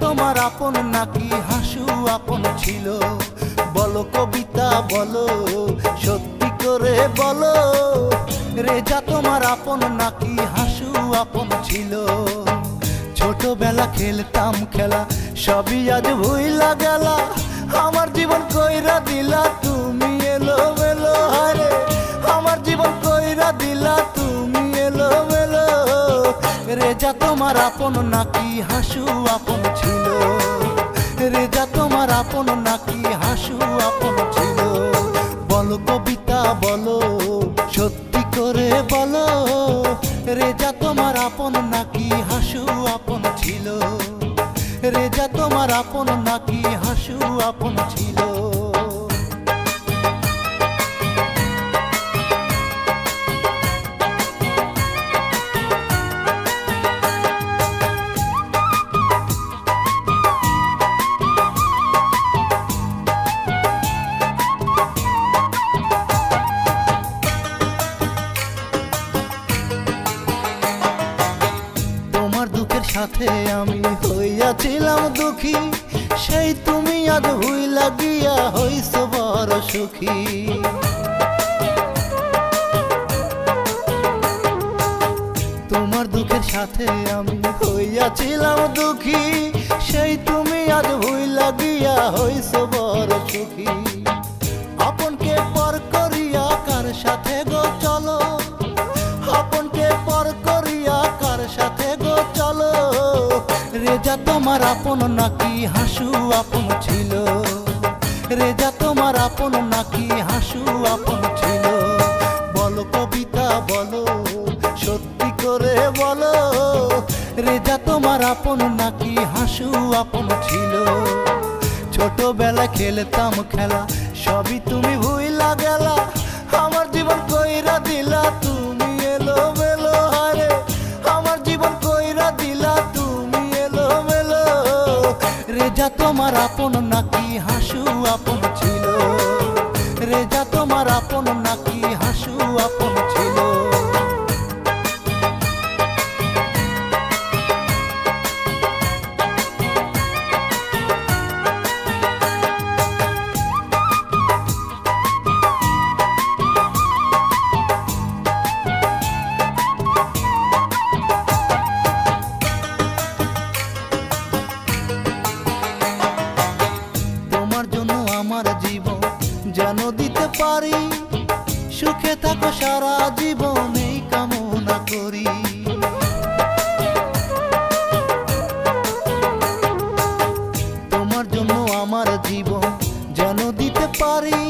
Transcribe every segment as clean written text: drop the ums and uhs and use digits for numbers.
তোমার আপন নাকি হাসু আপন ছিল? বলো কবিতা বলো, সত্যি করে বলো, রেজা তোমার আপন নাকি হাসু আপন ছিল? ছোটবেলা খেলতাম খেলা সবই আজ ভুইলা গেলা, আমার জীবন কইরা দিলা তুমি এলো মেলো। হারে আমার জীবন কইরা দিলা তুমি এলো মেলো। রেজা তোমার আপন নাকি হাসু আপন ছিল? রেজা তোমার আপন নাকি হাসু আপন ছিল? বলো কবিতা বলো, সত্যি করে বলো, রেজা তোমার আপন নাকি হাসু আপন ছিল? রেজা তোমার আপন নাকি হাসু আপন ছিল? তোমার দুঃখের সাথে আমি হইয়াছিলাম দুঃখী, সেই তুমি আজ ভুইলা গিয়া হইছ বড় সুখী। তোমার দুঃখের সাথে আমি হইয়াছিলাম দুঃখী, সেই তুমি আজ ভুইলা গিয়া হইছ বড় সুখী। আপনকে পর করিয়া কার সাথে গো চলো, আপনকে পর করিয়া কার সাথে গো চলো? রেজা তোমার আপন নাকি হাসু আপন ছিল? রেজা তোমার আপন নাকি হাসু আপন ছিল? বলো কবিতা বলো, সত্যি করে বলো, রেজা তোমার আপন নাকি হাসু আপন ছিল? ছোটবেলা খেলতাম খেলা সবই তুমি ভুইলা গেলা, আমার জীবন কইরা দিলা তুমি এলো মেলো। হারে আমার জীবন কইরা দিলা তুমি এলো মেলো। রেজা তোমার আপন নাকি হাসু আপন ছিল? রেজা তোমার আপন নাকি হাসু আপন ছিল? তোমার জন্য আমার জীবন যেন দিতে পারি, সুখে থাকো সারা জীবন এই কামনা করি। তোমার জন্য আমার জীবন যেন দিতে পারি,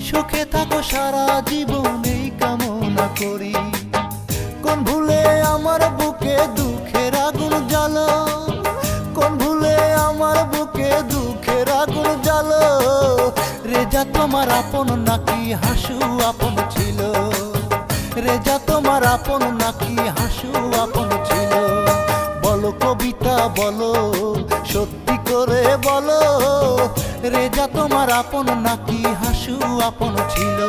সুখে থাকো সারা জীবন এই কামনা করি। কোন ভুলে আমার বুকে দুঃখের আগুন জ্বালো, কোন ভুলে আমার বুকে দুঃখের আগুন জ্বালো? রেজা তোমার আপন নাকি হাসু আপন ছিল? রেজা তোমার আপন নাকি হাসু আপন ছিল? বলো কবিতা বলো, সত্যি করে বলো, রেজা তোমার আপন নাকি হাসু আপন ছিল?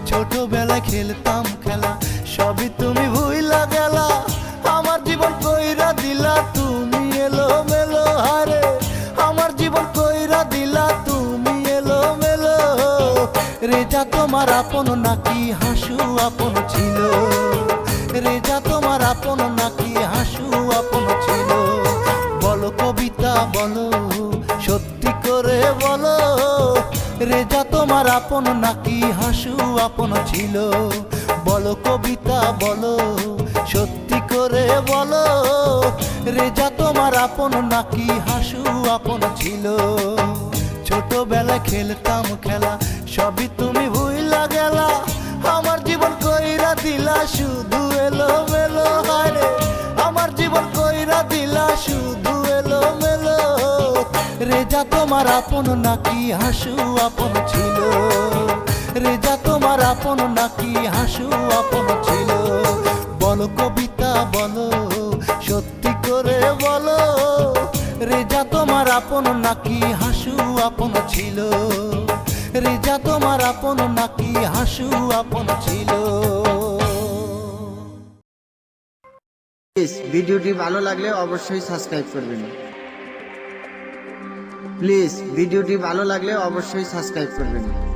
ছোটবেলায় খেলতাম খেলা সবই তুমি ভুইলা গেলা, আমার জীবন কইরা দিলা তুমি এলো মেলো। হারে আমার জীবন কইরা দিলা তুমি এলো মেলো। রেজা তোমার আপন নাকি হাসু আপন ছিল? রেজা তোমার আপন নাকি হাসু আপন ছিল? বলো কবিতা বলো, সত্যি করে বলো, রেজা তোমার আপন নাকি হাসু আপন ছিল? বলো কবিতা বলো, সত্যি করে বলো, রেজা তোমার আপন নাকি হাসু আপন ছিল? ছোটবেলায় খেলতাম খেলা সবই তুমি ভুইলা গেলা, আমার জীবন কইরা দিলা শুধু এলো মেলো। হারে আমার জীবন কইরা দিলা শুধু এলো মেলো। রেজা তোমার আপন নাকি হাসু আপন ছিল? রেজা তোমার আপন নাকি হাসু আপন ছিল? বলো কবিতা বলো, সত্যি করে বলো, রেজা তোমার আপন নাকি হাসু আপন ছিল? রেজা তোমার আপন নাকি হাসু আপন ছিল? ভিডিওটি ভালো লাগলে অবশ্যই সাবস্ক্রাইব করবেন। প্লিজ ভিডিওটি ভালো লাগলে অবশ্যই সাবস্ক্রাইব করবেন।